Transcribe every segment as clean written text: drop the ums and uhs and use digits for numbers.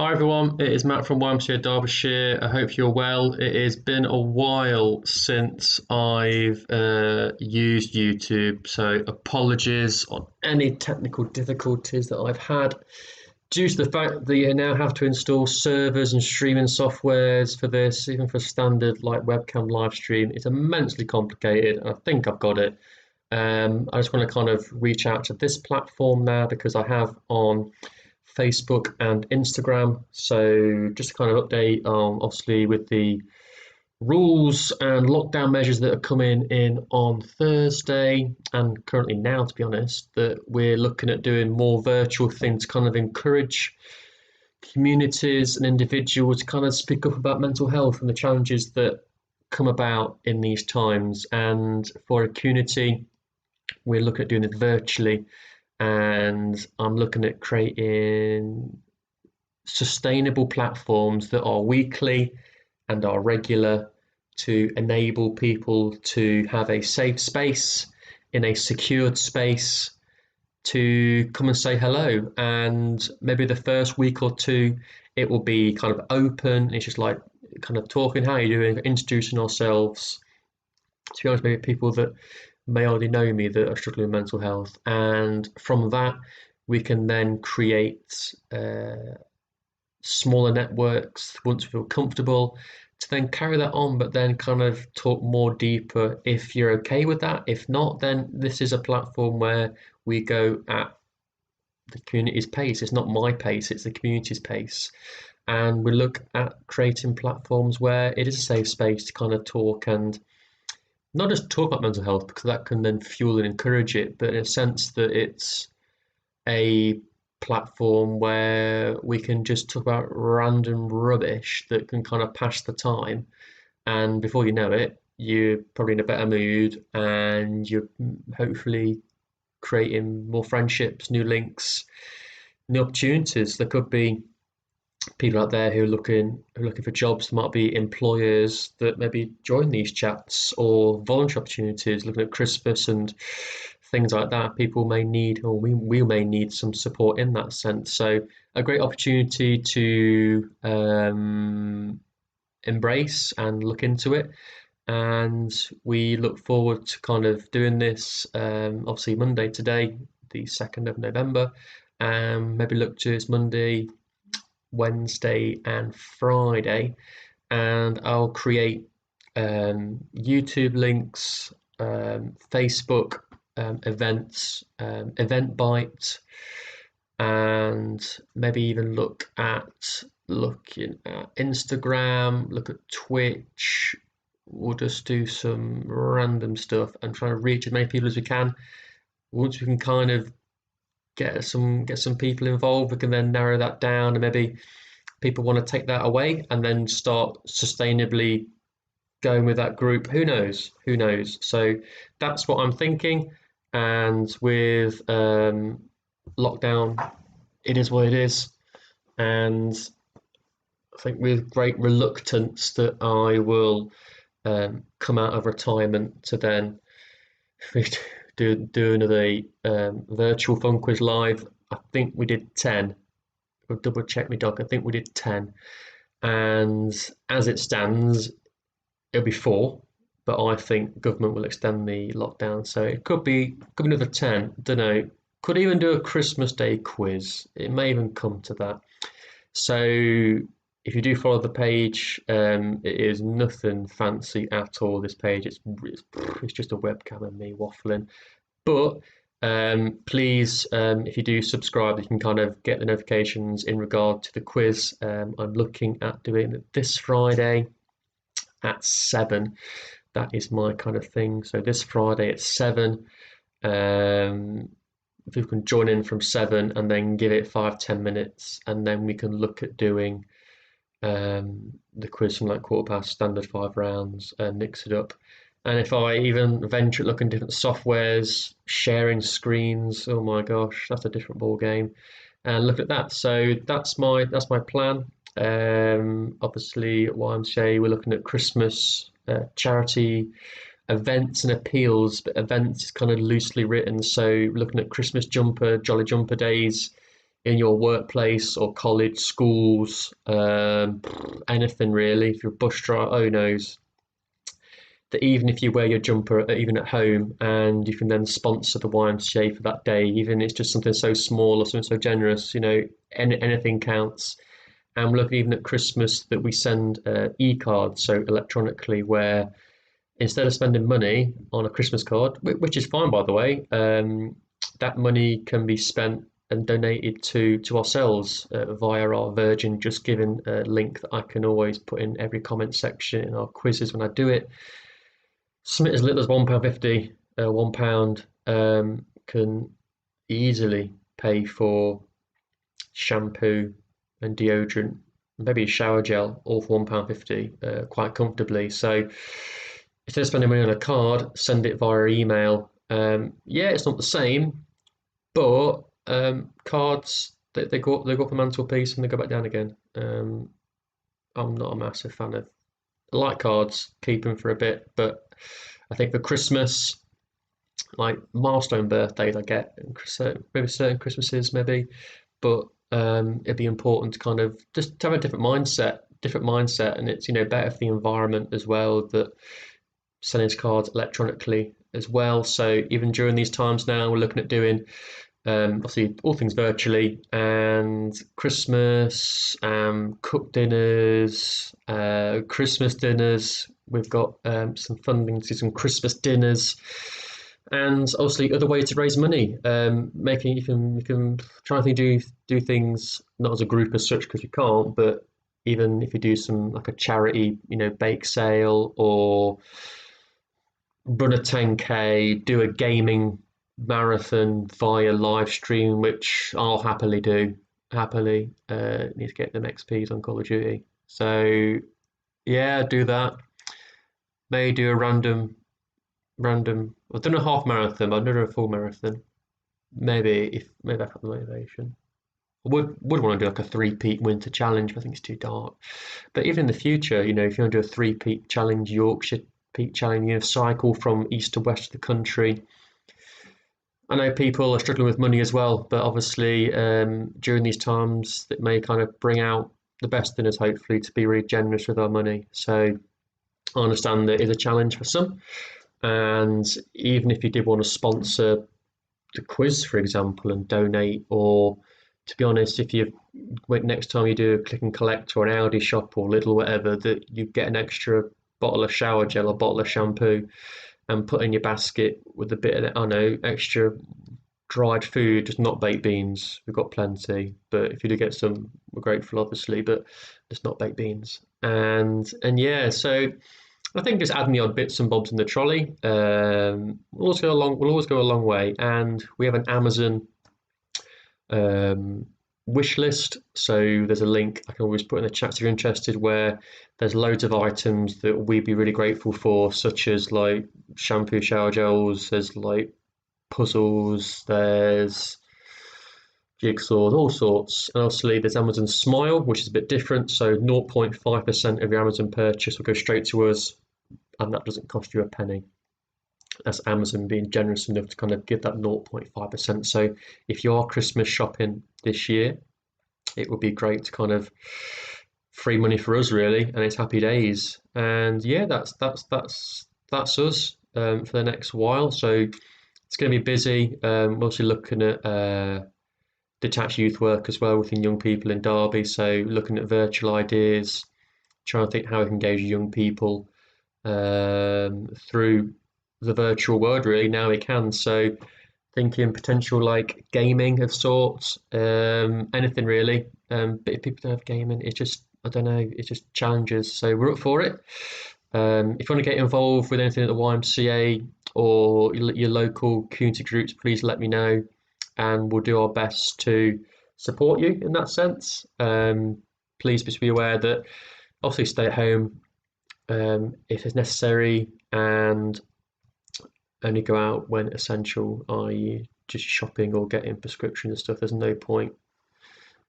Hi everyone, it is Matt from YMCA Derbyshire. I hope you're well. It has been a while since I've used YouTube, so apologies on any technical difficulties that I've had due to the fact that you now have to install servers and streaming softwares for this, even for standard like webcam live stream. It's immensely complicated. I think I've got it. I just want to kind of reach out to this platform now because I have on Facebook and Instagram. So just to kind of update, obviously with the rules and lockdown measures that are coming in on Thursday and currently now, to be honest, that we're looking at doing more virtual things to kind of encourage communities and individuals to kind of speak up about mental health and the challenges that come about in these times. And for a community, we're looking at doing it virtually, and I'm looking at creating sustainable platforms that are weekly and are regular to enable people to have a safe space in a secured space to come and say hello. And maybe the first week or two, it will be kind of open. It's just like kind of talking, how are you doing, introducing ourselves. To be honest, maybe people that may already know me that are struggling with mental health. And from that, we can then create smaller networks once we feel comfortable to then carry that on, but then kind of talk more deeper if you're okay with that. If not, then this is a platform where we go at the community's pace. It's not my pace, it's the community's pace. And we look at creating platforms where it is a safe space to kind of talk and not just talk about mental health because that can then fuel and encourage it, but in a sense that it's a platform where we can just talk about random rubbish that can kind of pass the time. And before you know it, you're probably in a better mood and you're hopefully creating more friendships, new links, new opportunities. There could be people out there who are looking for jobs. There might be employers that maybe join these chats or voluntary opportunities, looking at Christmas and things like that. People may need, or we may need some support in that sense. So a great opportunity to embrace and look into it. And we look forward to kind of doing this. Obviously Monday today, the 2nd of November. Maybe look to this Monday, Wednesday and Friday, and I'll create YouTube links, Facebook events, Eventbrite, and maybe even looking at Instagram, look at Twitch. We'll just do some random stuff and try to reach as many people as we can. Once we can kind of get some people involved, we can then narrow that down, and maybe people want to take that away and then start sustainably going with that group. Who knows? Who knows? So that's what I'm thinking. And with lockdown, it is what it is. And I think with great reluctance that I will come out of retirement to then do another virtual fun quiz live. I think we did 10. I'll double check my doc. I think we did 10. And as it stands, it'll be 4. But I think government will extend the lockdown. So it could be another 10. Don't know. Could even do a Christmas Day quiz. It may even come to that. So if you do follow the page, it is nothing fancy at all. This page, it's just a webcam and me waffling. But please, if you do subscribe, you can kind of get the notifications in regard to the quiz. I'm looking at doing it this Friday at 7. That is my kind of thing. So this Friday at 7. If you can join in from 7 and then give it 5-10 minutes, and then we can look at doing the quiz from like quarter past, standard 5 rounds, and mix it up. And if I even venture at looking at different softwares, sharing screens, oh my gosh, that's a different ball game. And look at that. So that's my plan. Obviously at YMCA we're looking at Christmas charity events and appeals, but events is kind of loosely written. So looking at Christmas jumper, Jolly Jumper days in your workplace or college, schools, anything really. If you're a bus driver, who knows? That even if you wear your jumper, even at home, and you can then sponsor the YMCA for that day, even if it's just something so small or something so generous, anything counts. And we're looking even at Christmas that we send e-cards, so electronically, where instead of spending money on a Christmas card, which is fine by the way, that money can be spent and donated to ourselves via our Virgin Just Giving link that I can always put in every comment section in our quizzes when I do it. Something as little as £1.50, £1 can easily pay for shampoo and deodorant, maybe a shower gel, all for £1.50 quite comfortably. So instead of spending money on a card, send it via email. Yeah, it's not the same, but cards they go up the mantelpiece and they go back down again. I'm not a massive fan of. I like cards, keep them for a bit, but I think for Christmas, like milestone birthdays, I get maybe certain Christmases, maybe, but it'd be important to kind of just have a different mindset, and it's better for the environment as well that sending cards electronically as well. So even during these times now, we're looking at doing obviously all things virtually, and Christmas, cooked dinners, Christmas dinners. We've got some funding to do some Christmas dinners, and obviously other ways to raise money. Making you can try and do things not as a group as such because you can't, but even if you do some like a charity, bake sale, or run a 10K, do a gaming marathon via live stream, which I'll happily do. Happily, need to get them XPs on Call of Duty. So yeah, do that. May do a random. I've done a half marathon. I've never done a full marathon. Maybe I've got the motivation. I would want to do like a three-peat winter challenge, but I think it's too dark. But even in the future, if you want to do a three-peat challenge, Yorkshire peak challenge, cycle from east to west of the country. I know people are struggling with money as well, but obviously during these times that may kind of bring out the best in us, hopefully, to be really generous with our money. So I understand that it is a challenge for some, and even if you did want to sponsor the quiz, for example, and donate, or to be honest, if you next time you do a click and collect or an Aldi shop or Lidl, whatever, that you get an extra bottle of shower gel or bottle of shampoo and put in your basket with a bit of, I know, extra dried food, just not baked beans. We've got plenty, but if you do get some, we're grateful, obviously, but just not baked beans. And yeah, so I think just adding the odd bits and bobs in the trolley will always go a long. Will always go a long way. And we have an Amazon wish list. So there's a link I can always put in the chat if you're interested, where there's loads of items that we'd be really grateful for, such as like shampoo, shower gels, there's like puzzles, there's jigsaws, all sorts. And obviously there's Amazon Smile, which is a bit different. So 0.5% of your Amazon purchase will go straight to us, and that doesn't cost you a penny. That's Amazon being generous enough to kind of give that 0.5%. So if you are Christmas shopping this year, it would be great to kind of free money for us really, and it's happy days. And yeah, that's us for the next while. So it's going to be busy. We're also looking at detached youth work as well within young people in Derby. So looking at virtual ideas, trying to think how we can engage young people through the virtual world really now we can. So thinking potential like gaming of sorts, anything really. But if people don't have gaming, it's just, I don't know, it's just challenges. So we're up for it. If you want to get involved with anything at the YMCA or your local community groups, please let me know, and we'll do our best to support you in that sense. Please just be aware that obviously stay at home if it's necessary, and only go out when essential, i.e. just shopping or getting prescriptions and stuff. There's no point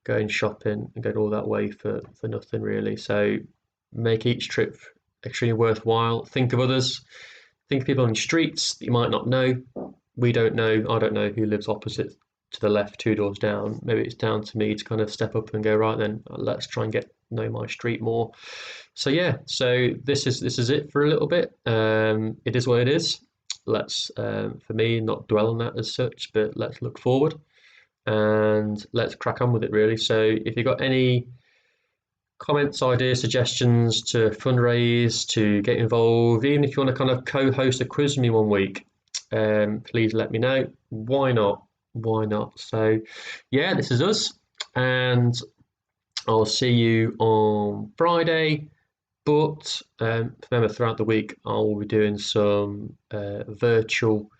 going shopping and going all that way for nothing really. So make each trip extremely worthwhile. Think of others. Think of people on the streets that you might not know. We don't know. I don't know who lives opposite to the left, 2 doors down. Maybe it's down to me to kind of step up and go, right then, let's try and get know my street more. So yeah, so this is it for a little bit. It is what it is. Let's for me not dwell on that as such, but let's look forward and let's crack on with it really. So if you've got any comments, ideas, suggestions to fundraise, to get involved, even if you want to kind of co-host a quiz with me one week, please let me know. Why not? Why not? So, yeah, this is us, and I'll see you on Friday. But remember, throughout the week, I'll be doing some virtual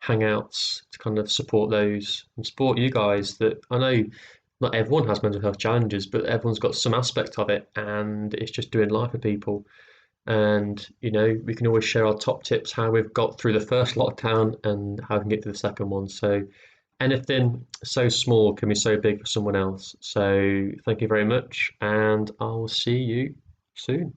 hangouts to kind of support those and support you guys. That I know not everyone has mental health challenges, but everyone's got some aspect of it, and it's just doing life with people. And we can always share our top tips, how we've got through the first lockdown and how we can get through the second one. So anything so small can be so big for someone else. So thank you very much, and I'll see you soon.